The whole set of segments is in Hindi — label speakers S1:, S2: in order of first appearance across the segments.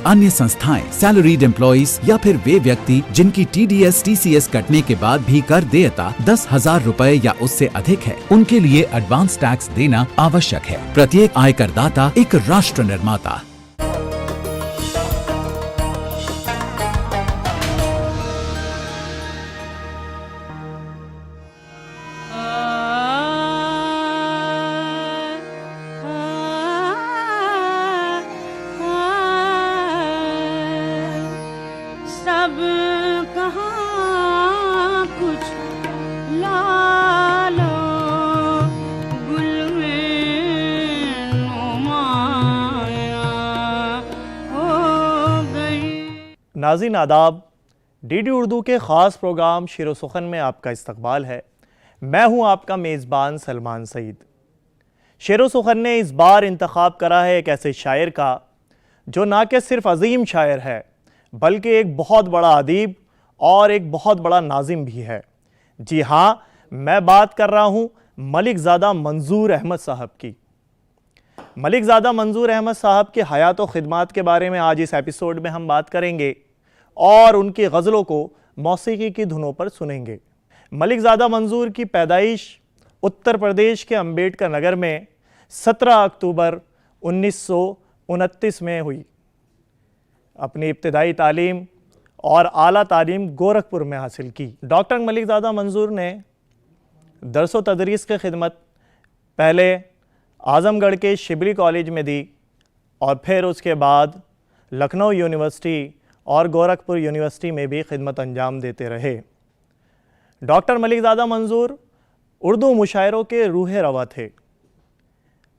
S1: स्टूडेंट्स, अन्य संस्थाएं, सैलरीड एम्प्लॉइज या फिर वे व्यक्ति जिनकी TDS TCS कटने के बाद भी कर देयता 10,000 रुपए या उससे अधिक है, उनके लिए एडवांस टैक्स देना आवश्यक है। प्रत्येक आयकर दाता एक राष्ट्र निर्माता।
S2: सब कहाँ कुछ लालो गुल में नुमाया हो गई।
S3: नाज़रीन आदाब, DD उर्दू के ख़ास प्रोग्राम शेर सुखन में आपका इस्तकबाल है। मैं हूं आपका मेज़बान सलमान सईद। शेर सुखन ने इस बार इंतखाब करा है एक ऐसे शायर का जो ना कि सिर्फ अजीम शायर है बल्कि एक बहुत बड़ा अदीब और एक बहुत बड़ा नाज़िम भी है। जी हाँ, मैं बात कर रहा हूँ मलिक ज़ादा मंजूर अहमद साहब की। मलिक ज़ादा मंजूर अहमद साहब की हयात व खिदमात के बारे में आज इस एपिसोड में हम बात करेंगे और उनकी गज़लों को मौसीकी की धुनों पर सुनेंगे। मलिक ज़ादा मंजूर की पैदाइश उत्तर प्रदेश के अम्बेडकर नगर में 17 अक्टूबर 1929 में हुई। अपनी इब्तिदाई तालीम और आला तालीम गोरखपुर में हासिल की। डॉक्टर मलिक ज़ादा मंजूर ने दरस व तदरीस की खिदमत पहले आज़मगढ़ के शिबली कॉलेज में दी और फिर उसके बाद लखनऊ यूनिवर्सिटी और गोरखपुर यूनिवर्सिटी में भी खिदमत अंजाम देते रहे। डॉक्टर मलिक ज़ादा मंजूर उर्दू मुशायरों के रूह रवा थे।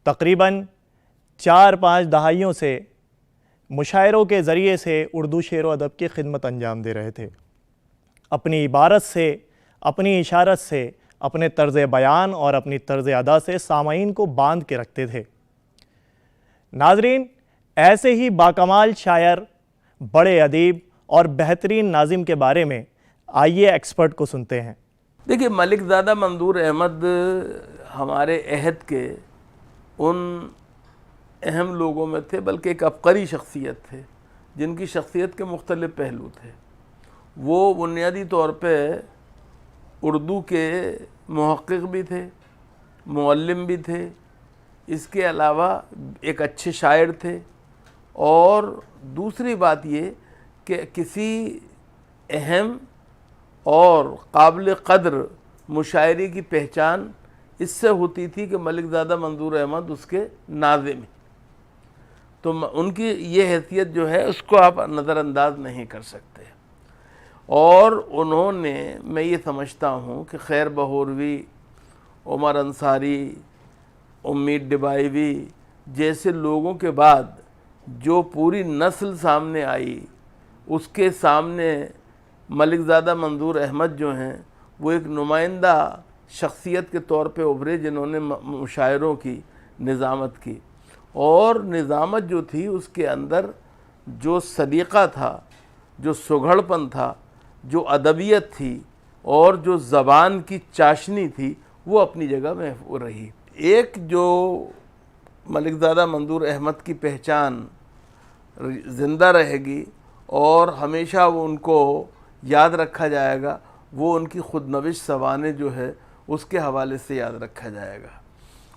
S3: तकरीबन 4-5 दहाइयों से मुशायरों के ज़रिए से उर्दू शेर व अदब की खिदमत अंजाम दे रहे थे। अपनी इबारत से, अपनी इशारत से, अपने तर्ज़ बयान और अपनी तर्ज़ अदा से सामाईन को बांध के रखते थे। नाज़रीन, ऐसे ही बाकमाल शायर, बड़े अदीब और बेहतरीन नाज़िम के बारे में आइए एक्सपर्ट को सुनते हैं।
S4: देखिए, मलिक ज़ादा मंजूर अहमद हमारे अहद के उन अहम लोगों में थे, बल्कि एक अबकरी शख्सियत थे जिनकी शख्सियत के मुख्तलिफ़ पहलू थे। वो बुनियादी तौर पे उर्दू के मुहक्किक भी थे, मुअल्लिम भी थे, इसके अलावा एक अच्छे शायर थे। और दूसरी बात ये कि किसी अहम और काबिल क़द्र मुशायरे की पहचान इससे होती थी कि मलिक ज़ादा मंजूर अहमद उसके नाज़िम हैं। तो उनकी ये हैसियत जो है उसको आप नज़रअंदाज नहीं कर सकते। और उन्होंने, मैं ये समझता हूँ कि खैर बहोरवी, उमर अंसारी, उम्मीद डिबाईवी जैसे लोगों के बाद जो पूरी नस्ल सामने आई, उसके सामने मलिक ज़ादा मंजूर अहमद जो हैं वो एक नुमाइंदा शख्सियत के तौर पे उभरे जिन्होंने मुशायरों की निज़ामत की। और निज़ामत जो थी उसके अंदर जो सलीक़ा था, जो सुघड़पन था, जो अदबियत थी और जो ज़बान की चाशनी थी, वो अपनी जगह महफूज रही। एक जो मलिक ज़ादा मंजूर अहमद की पहचान ज़िंदा रहेगी और हमेशा वो उनको याद रखा जाएगा, वो उनकी खुदनविश सवाने जो है उसके हवाले से याद रखा जाएगा।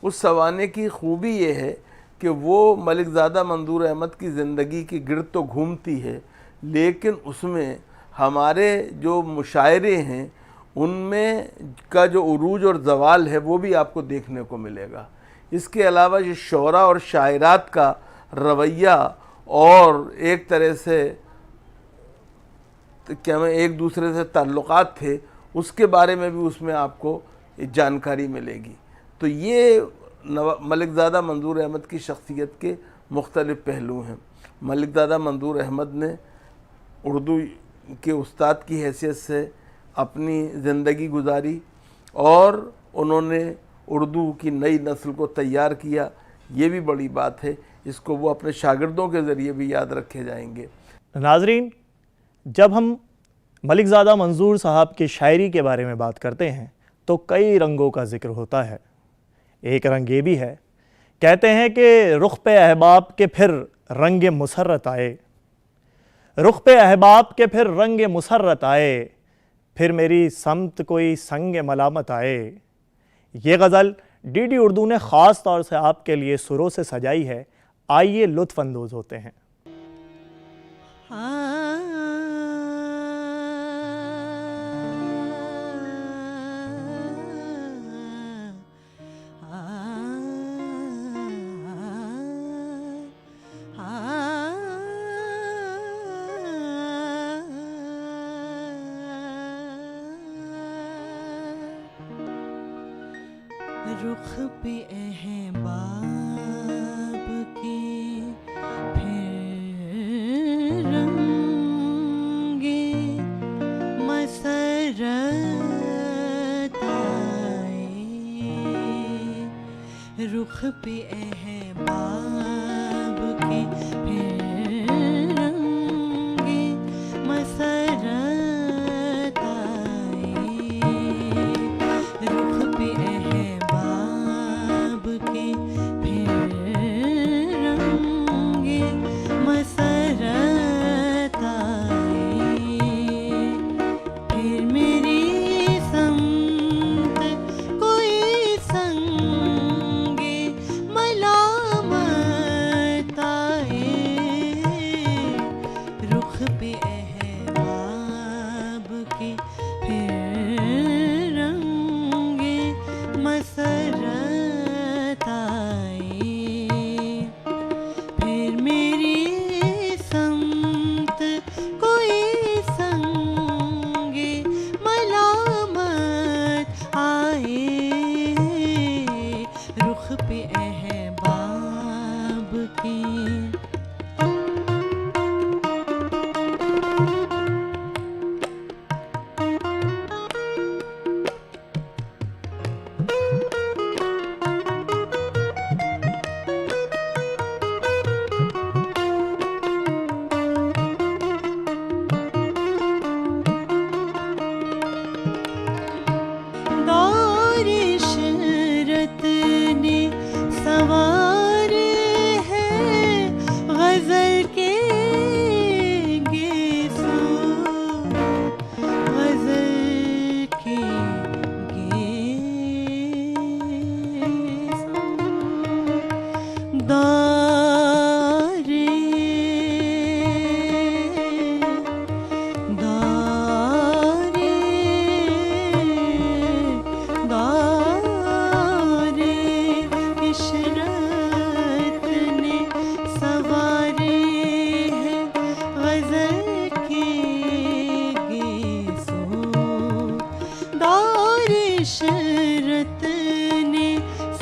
S4: उस सवाने की खूबी ये है कि वो मलिक ज़ादा मंजूर अहमद की ज़िंदगी की गिरद तो घूमती है, लेकिन उसमें हमारे जो मुशायरे हैं उनमें का जो उरूज और ज़वाल है वो भी आपको देखने को मिलेगा। इसके अलावा ये शोरा और शायरात का रवैया और एक तरह से क्या में एक दूसरे से ताल्लुक़ात थे, उसके बारे में भी उसमें आपको जानकारी मिलेगी। तो ये मलिक ज़ादा मंजूर अहमद की शख्सियत के मुख्तलिफ़ पहलू हैं। मलिक ज़ादा मंजूर अहमद ने उर्दू के उस्ताद की हैसियत से अपनी ज़िंदगी गुजारी और उन्होंने उर्दू की नई नस्ल को तैयार किया। ये भी बड़ी बात है, इसको वो अपने शागिर्दों के ज़रिए भी याद रखे जाएंगे।
S3: नाज़रीन, जब हम मलिक ज़ादा मंजूर साहब की शायरी के बारे में बात करते हैं तो कई रंगों का ज़िक्र होता है। एक रंग ये भी है, कहते हैं कि रुख पे अहबाब के फिर रंग मुसर्रत आए। रुख पे अहबाब के फिर रंग मुसर्रत आए, फिर मेरी समत कोई संग मलामत आए। ये गज़ल डीडी उर्दू ने ख़ास तौर से आपके लिए सुरों से सजाई है। आइए लुत्फ़ अंदोज़ होते हैं।
S2: रुख पे अहबाब के फिर रंगे मसरत आए। रुख पे अहबाब के फिर रंगे मसरत आए। रुख पे अहबाब के फिर रंगे मसरत आए। फिर मेरी समत कोई संगे मलामत आए। रुख पे अहबाब के फिर रंगे मसरत आए। फिर मेरी समत कोई संगे मलामत आए। रुख पे अहबाब के दौर इशरत ने सवार है गज़ल के गेसों। गज़ल के गेसों दौरे दौरे दौरे इशरत ने सवारे हैं गज़ल के गेसों। दौर इशरत ने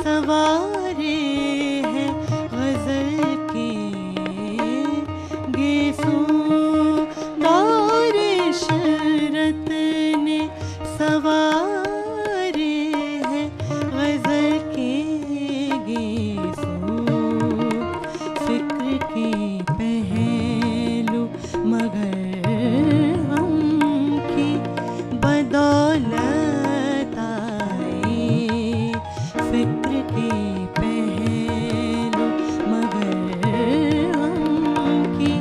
S2: सवारे हैं गज़ल के गेसों। दौर इशरत ने सवारे हैं गज़ल के गेसों। फ़िक्र के पहलू मगर हम की बदौलत आए। फ़िक्र के पहलू मगर हम की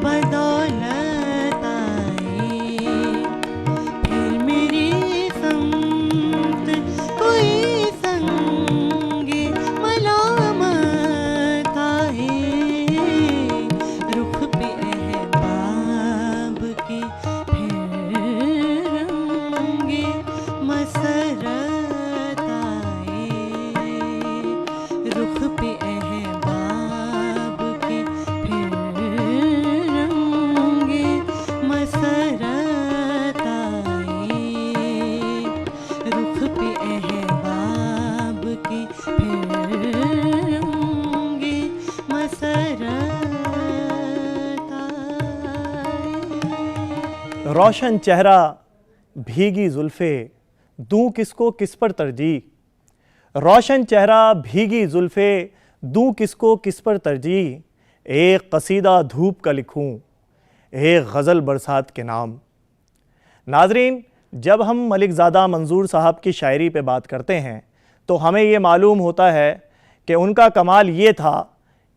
S2: बदौलत आए। फिर मेरी समत कोई संगे मलामत आए। रुख पे अहबाब के फिर रंगे मसरत आए। रुख पे अहबाब के फिर रंगे मसरत आए। रुख पे अहबाब के फिर रंगे मसरत आए।
S3: रोशन चेहरा भीगी जुल्फ़े दूं किसको किस पर तरजीह। रोशन चेहरा भीगी जुल्फ़े दूं किसको किस पर तरजीह। एक कसीदा धूप का लिखूं एक गज़ल बरसात के नाम। नाज़रीन, जब हम मलिक ज़ादा मंजूर साहब की शायरी पे बात करते हैं तो हमें ये मालूम होता है कि उनका कमाल ये था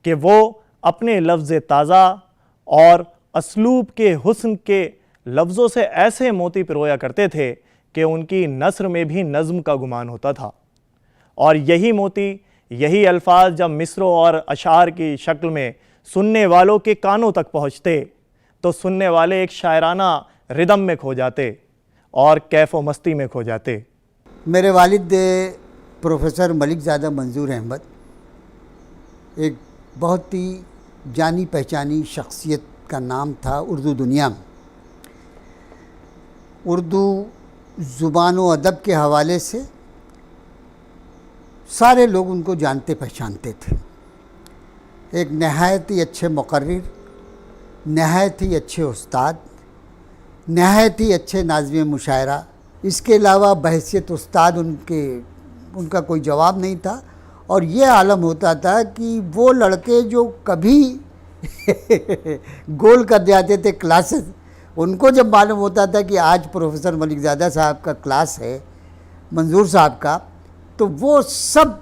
S3: कि वो अपने लफ्ज़ ताज़ा और असलूब के हुस्न के लफ्ज़ों से ऐसे मोती पिरोया करते थे कि उनकी नस्र में भी नज़्म का गुमान होता था। और यही मोती, यही अल्फाज जब मिसरों और अशार की शक्ल में सुनने वालों के कानों तक पहुँचते तो सुनने वाले एक शायराना रिदम में खो जाते और कैफ व मस्ती में खो जाते।
S5: मेरे वालिद प्रोफेसर मलिकज़ादा मंजूर अहमद एक बहुत ही जानी पहचानी शख्सियत का नाम था उर्दू दुनिया में। उर्दू ज़ुबान व अदब के हवाले से सारे लोग उनको जानते पहचानते थे। एक नहायत ही अच्छे मुक़र्रिर, नहायत ही अच्छे उस्ताद, नहायत ही अच्छे नाज़िम मुशायरा। इसके अलावा बहसियत उस्ताद उनका कोई जवाब नहीं था। और ये आलम होता था कि वो लड़के जो कभी गोल कर जाते थे क्लासेस, उनको जब मालूम होता था कि आज प्रोफेसर मलिकज़ादा साहब का क्लास है, मंजूर साहब का, तो वो सब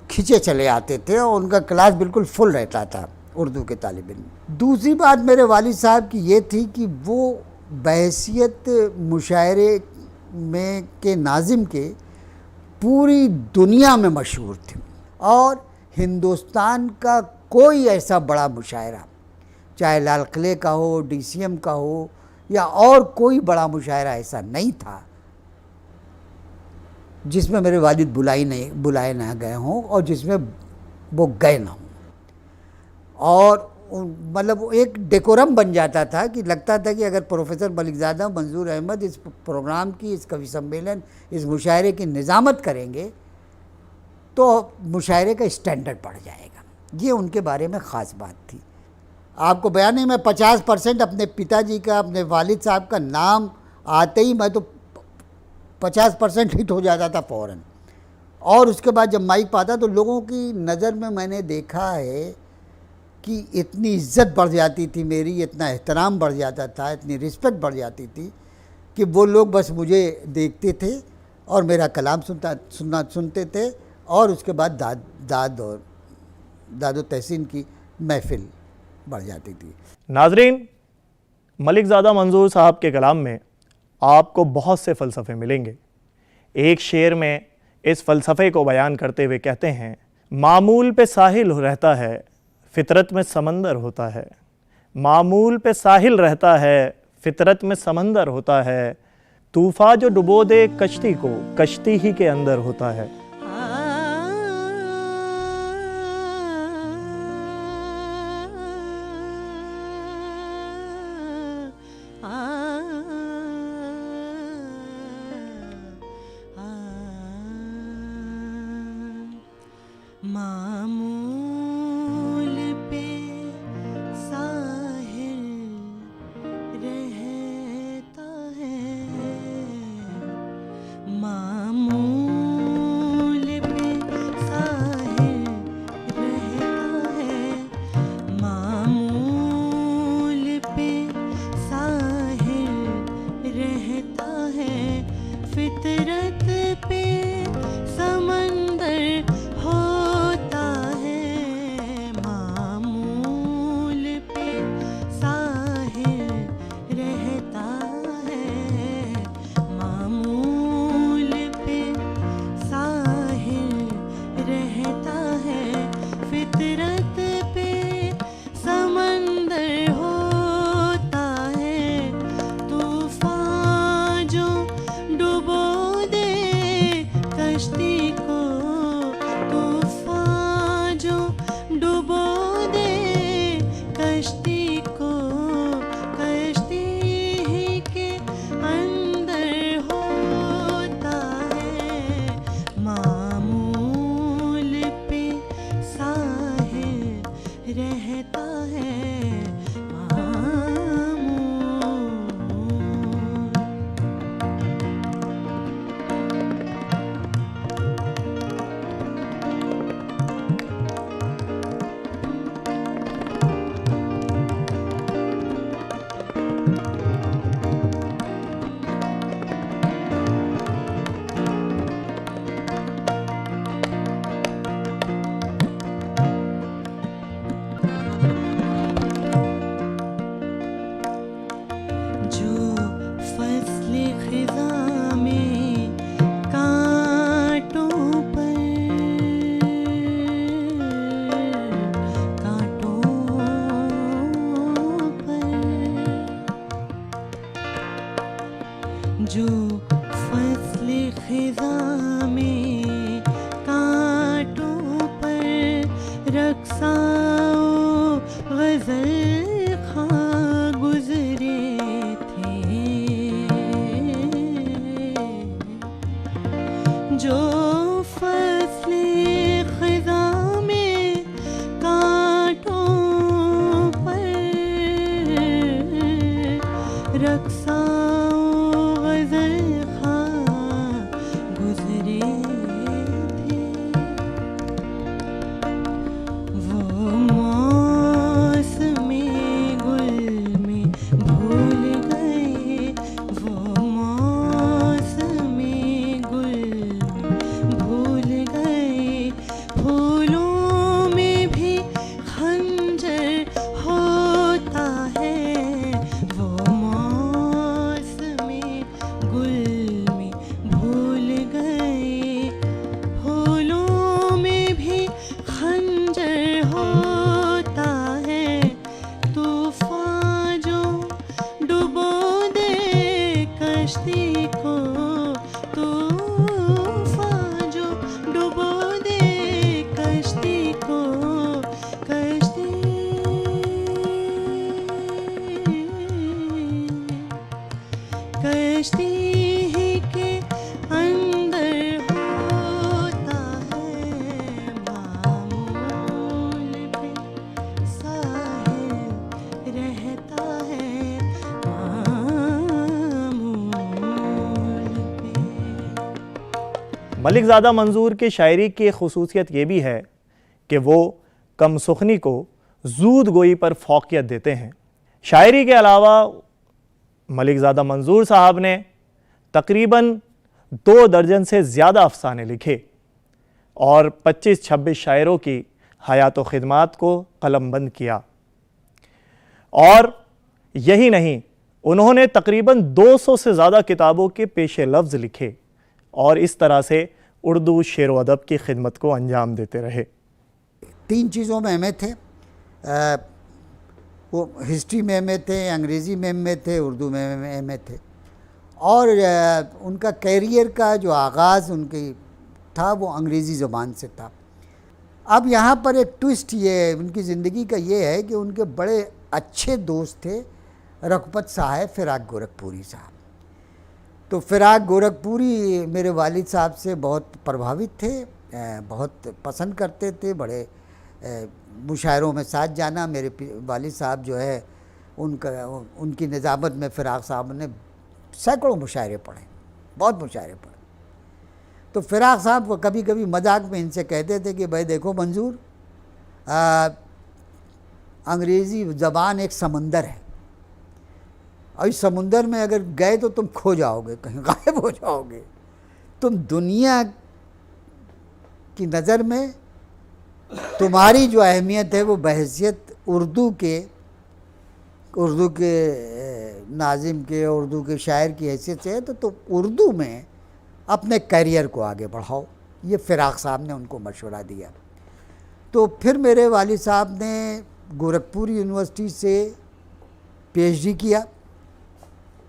S5: खींचे चले आते थे और उनका क्लास बिल्कुल फुल रहता था उर्दू के तालिब इल्म। दूसरी बात मेरे वालिद साहब की ये थी कि वो बहसियत मुशायरे में के नाज़िम के पूरी दुनिया में मशहूर थे। और हिंदुस्तान का कोई ऐसा बड़ा मुशायरा, चाहे लाल किले का हो, DCM का हो, या और कोई बड़ा मुशायरा ऐसा नहीं था जिसमें मेरे वालिद बुलाए ना गए हों और जिसमें वो गए ना हों। और मतलब एक डेकोरम बन जाता था कि लगता था कि अगर प्रोफेसर मलिकज़ादा मंजूर अहमद इस प्रोग्राम की, इस कवि सम्मेलन, इस मुशायरे की निज़ामत करेंगे तो मुशायरे का स्टैंडर्ड बढ़ जाएगा। ये उनके बारे में ख़ास बात थी। आपको बयान नहीं, मैं 50% अपने पिताजी का, अपने वालिद साहब का नाम आते ही मैं तो 50% हिट हो जाता था फ़ौरन। और उसके बाद जब माइक पाता तो लोगों की नज़र में मैंने देखा है कि इतनी इज़्ज़त बढ़ जाती थी मेरी, इतना एहतराम बढ़ जाता था, इतनी रिस्पेक्ट बढ़ जाती थी कि वो लोग बस मुझे देखते थे और मेरा कलाम सुनते थे। और उसके बाद दादो तहसीन की महफिल बढ़ जाती थी।
S3: नाजरीन, मलिकज़ादा मंजूर साहब के कलाम में आपको बहुत से फ़लसफ़े मिलेंगे। एक शेर में इस फ़लसफ़े को बयान करते हुए कहते हैं, मामूल पे साहिल रहता है, फितरत में समंदर होता है। मामूल पे साहिल रहता है, फितरत में समंदर होता है। तूफ़ा जो डुबो दे कश्ती को, कश्ती ही के अंदर होता है।
S2: मामूल पे साहिल रहता है, मामूल जो फसले खिज़ां में कांटों पर जो फसले खिज़ां में कांटों पर रक्साओ गज़ल खां गुज़रे थे, जो फसले खिज़ां में कांटों पर रक्साओ गज़ल खां गुज़रे थे, वो मौसमे गुल में भूल गए, वो मौसमे गुल में भूल गए, फूलों में भी खंजर होता है, वो मौसमे गुल में भूल गए, फूलों में भी खंजर होता है, तूफान जो डुबो दे कश्ती को, तूफान जो डुबो दे कश्ती को, कश्ती ही के अंदर होता है मामूल पे साहिल रहता है मामूल पे।
S3: मलिकज़ादा मंजूर की शायरी की खसूसियत ये भी है कि वो कम सुखनी को जूद गोई पर फ़ौक़ियत देते हैं। शायरी के अलावा मलिकज़ादा मंजूर साहब ने तकरीबन 2 दर्जन से ज़्यादा अफ़साने लिखे और 25-26 शायरों की हयात व ख़िदमात को कलमबंद किया। और यही नहीं, उन्होंने तकरीबन 200 से ज़्यादा किताबों के पेशे लफ्ज़ लिखे और इस तरह से उर्दू शेर व अदब की खिदमत को अंजाम देते रहे।
S5: 3 चीज़ों में एम ए थे, वो हिस्ट्री में एम ए थे, अंग्रेज़ी में एम ए थे, उर्दू में एम ए थे, और उनका कैरियर का जो आगाज़ उनकी था वो अंग्रेज़ी ज़बान से था। अब यहाँ पर एक ट्विस्ट ये उनकी ज़िंदगी का ये है कि उनके बड़े अच्छे दोस्त थे रघुपत साहब फ़िराक गोरखपुरी साहब। तो फ़िराक गोरखपुरी मेरे वालिद साहब से बहुत प्रभावित थे, बहुत पसंद करते थे, बड़े मुशायरों में साथ जाना। मेरे वालिद साहब जो है उनकी निज़ामत में फ़िराक साहब ने सैकड़ों मुशायरे पढ़े, बहुत मुशायरे पढ़े। तो फ़िराक साहब को कभी कभी मजाक में इनसे कहते थे कि भाई देखो मंजूर, अंग्रेज़ी ज़बान एक समंदर है और इस समुंदर में अगर गए तो तुम खो जाओगे, कहीं गायब हो जाओगे। तुम दुनिया की नज़र में तुम्हारी जो अहमियत है वो बहैसियत उर्दू के नाज़िम के, उर्दू के शायर की हैसियत से है, तो तुम उर्दू में अपने करियर को आगे बढ़ाओ। ये फ़िराक साहब ने उनको मशवरा दिया। तो फिर मेरे वालिद साहब ने गोरखपुर यूनिवर्सिटी से पीएचडी किया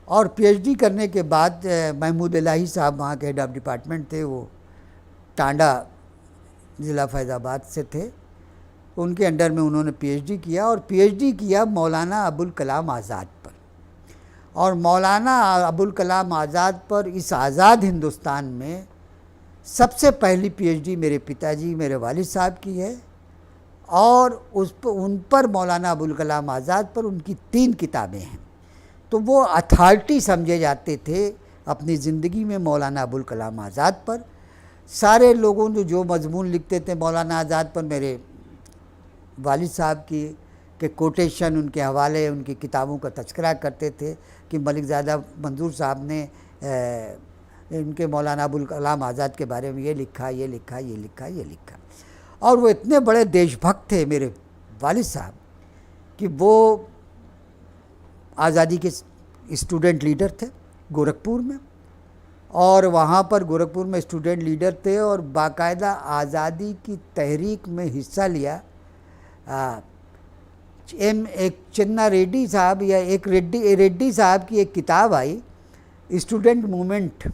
S5: और पीएचडी करने के बाद महमूद इलाही साहब वहाँ के हेड ऑफ डिपार्टमेंट थे, वो टांडा ज़िला फैज़ाबाद से थे, उनके अंडर में उन्होंने पीएचडी किया और पीएचडी किया मौलाना अबुल कलाम आज़ाद पर। और मौलाना अबुल कलाम आज़ाद पर इस आज़ाद हिंदुस्तान में सबसे पहली पीएचडी मेरे पिताजी मेरे वालिद साहब की है और उन पर मौलाना अबुल कलाम आज़ाद पर उनकी 3 किताबें हैं। तो वो अथॉरिटी समझे जाते थे अपनी ज़िंदगी में मौलाना अबुल कलाम आज़ाद पर। सारे लोगों ने जो मजमून लिखते थे मौलाना आज़ाद पर, मेरे वालिद साहब के कोटेशन, उनके हवाले, उनकी किताबों का तज़किरा करते थे कि मलिकज़ादा मंजूर साहब ने इनके मौलाना अबुल कलाम आज़ाद के बारे में ये लिखा, ये लिखा, ये लिखा, ये लिखा। और वो इतने बड़े देशभक्त थे मेरे वालिद साहब कि वो आज़ादी के स्टूडेंट लीडर थे गोरखपुर में, और वहाँ पर गोरखपुर में स्टूडेंट लीडर थे और बाकायदा आज़ादी की तहरीक में हिस्सा लिया। एक चिन्ना रेड्डी साहब या एक रेड्डी साहब की एक किताब आई स्टूडेंट मूवमेंट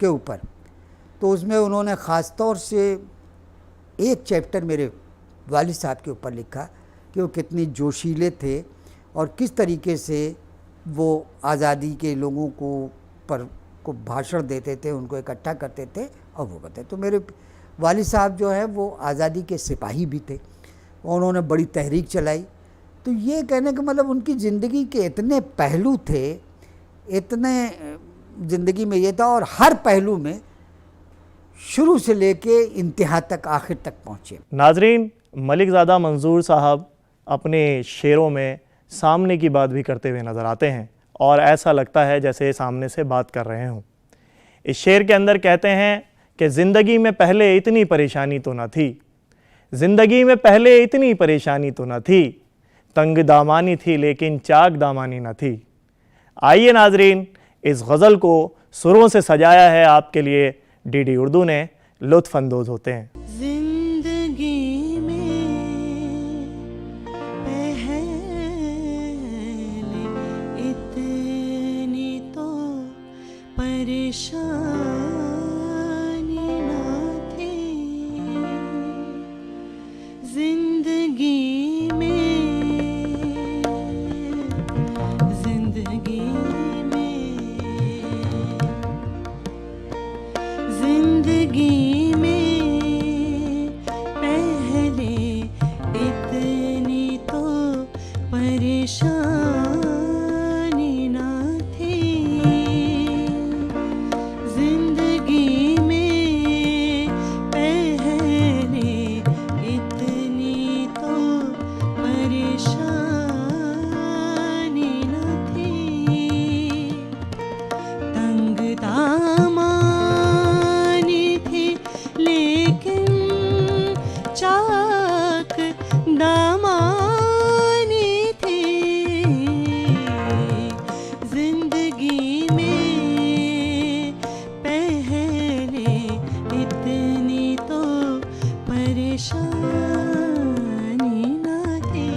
S5: के ऊपर, तो उसमें उन्होंने ख़ास तौर से एक चैप्टर मेरे वालिद साहब के ऊपर लिखा कि वो कितनी जोशीले थे और किस तरीके से वो आज़ादी के लोगों को भाषण देते थे, उनको इकट्ठा करते थे और वो करते। तो मेरे वालिद साहब जो है वो आज़ादी के सिपाही भी थे, उन्होंने बड़ी तहरीक चलाई। तो ये कहने का मतलब उनकी ज़िंदगी के इतने पहलू थे, इतने ज़िंदगी में ये था, और हर पहलू में शुरू से लेके इंतहा तक, आखिर तक पहुँचे।
S3: नाजरीन, मलिकज़ादा मंजूर साहब अपने शेरों में सामने की बात भी करते हुए नज़र आते हैं और ऐसा लगता है जैसे सामने से बात कर रहे हों। इस शेर के अंदर कहते हैं कि ज़िंदगी में पहले इतनी परेशानी तो न थी, ज़िंदगी में पहले इतनी परेशानी तो न थी, तंग दामानी थी लेकिन चाक दामानी न थी। आइए नाजरीन, इस गज़ल को सुरों से सजाया है आपके लिए डीडी उर्दू ने, लुत्फ़ अंदोज़ होते हैं।
S2: जिंदगी में पहले इतनी तो परेशानी ना थी, जिंदगी में, जिंदगी में, जिंदगी में पहले इतनी तो परेशानी ना थी, जिंदगी में पहले इतनी तो परेशानी ना थी, तंग दामानी थी लेकिन चाक दामानी थी, जिंदगी में पहले इतनी तो परेशानी ना थी।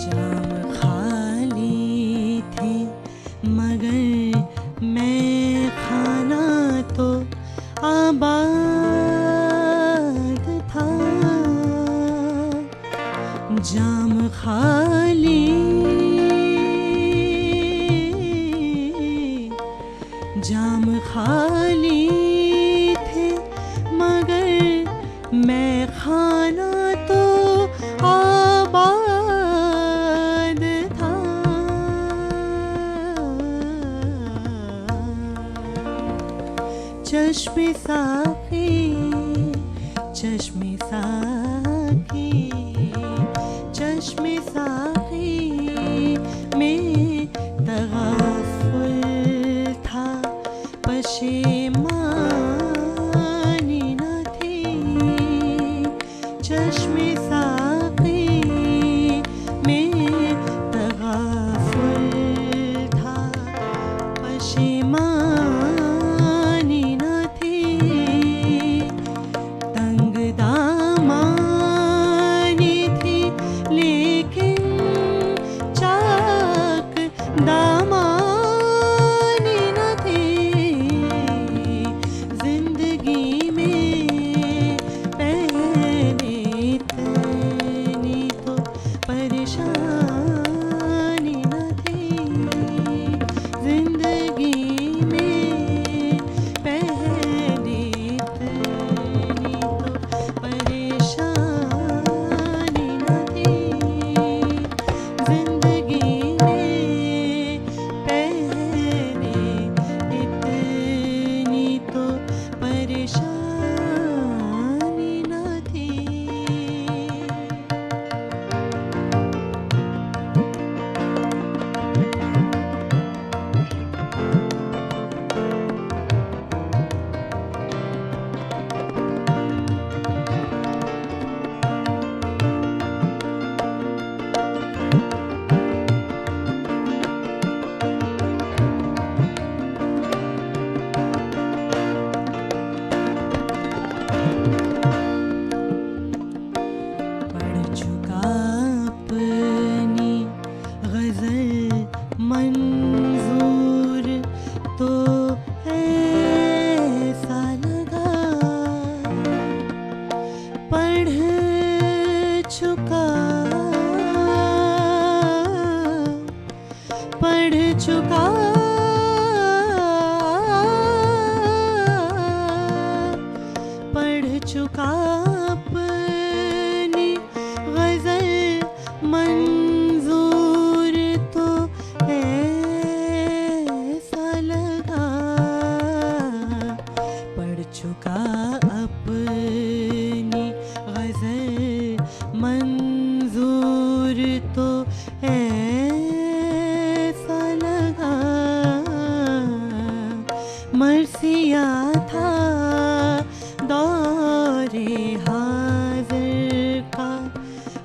S2: जाम खाली थे मगर मैं खाना तो आबाद था, जाम खाली, जाम खाली थे मगर मैं खाना तो आबाद था, चश्मे साक़ी, चश्मे साक़ी, चश्मे साक़ी में तग़ाफ़ुल था, पशेमानी न थी, चश्मे साक़ी में तग़ाफ़ुल था, पशेमानी न थी, तंग दामा परेशानी न थी। पढ़ चुका अपनी गजल मंजूर तो ऐसा लगा, पढ़ चुका अपनी गजल मंजूर तो ऐसा लगा, पढ़ चुका अपनी गजल मंजूर तो ऐसा लगा, मरसिया था दौरे हाजिर का,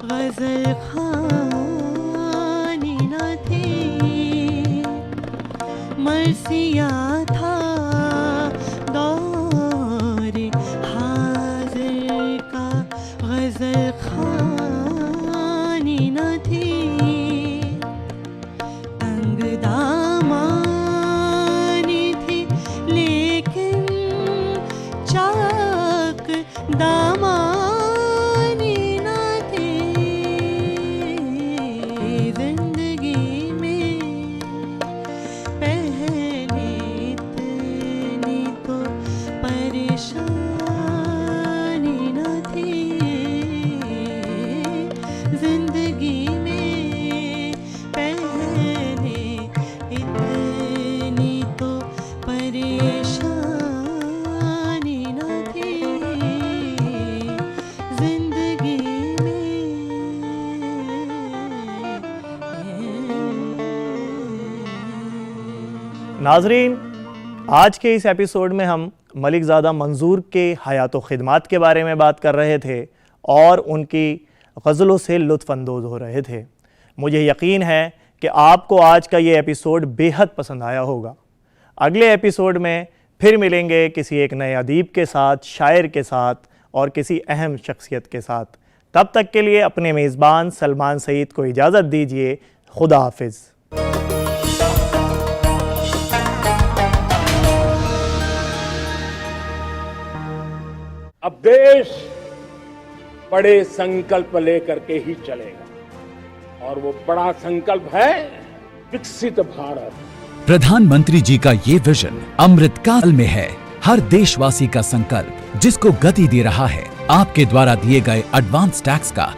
S2: गजल खानी न थी। मरसिया था दौरे हाजिर का, गजल खानी न थी। तंग दामानी थी लेकिन चाक दामानी न थी। जिंदगी में पहले इतनी तो परेशानी न थी। जिंदगी में पहले इतनी तो परेशानी न थी। जिंदगी में।
S3: नाजरीन, आज के इस एपिसोड में हम मलिकज़ादा मंजूर के हयात व खिदमात के बारे में बात कर रहे थे और उनकी गज़लों से लुत्फ़अंदोज़ हो रहे थे। मुझे यकीन है कि आपको आज का ये एपिसोड बेहद पसंद आया होगा। अगले एपिसोड में फिर मिलेंगे किसी एक नए अदीब के साथ, शायर के साथ और किसी अहम शख्सियत के साथ। तब तक के लिए अपने मेज़बान सलमान सईद को इजाज़त दीजिए। खुदा हाफिज़।
S6: अब देश बड़े संकल्प लेकर के ही चलेगा और वो बड़ा संकल्प है विकसित भारत।
S1: प्रधानमंत्री जी का ये विजन अमृतकाल में है। हर देशवासी का संकल्प जिसको गति दे रहा है आपके द्वारा दिए गए एडवांस टैक्स का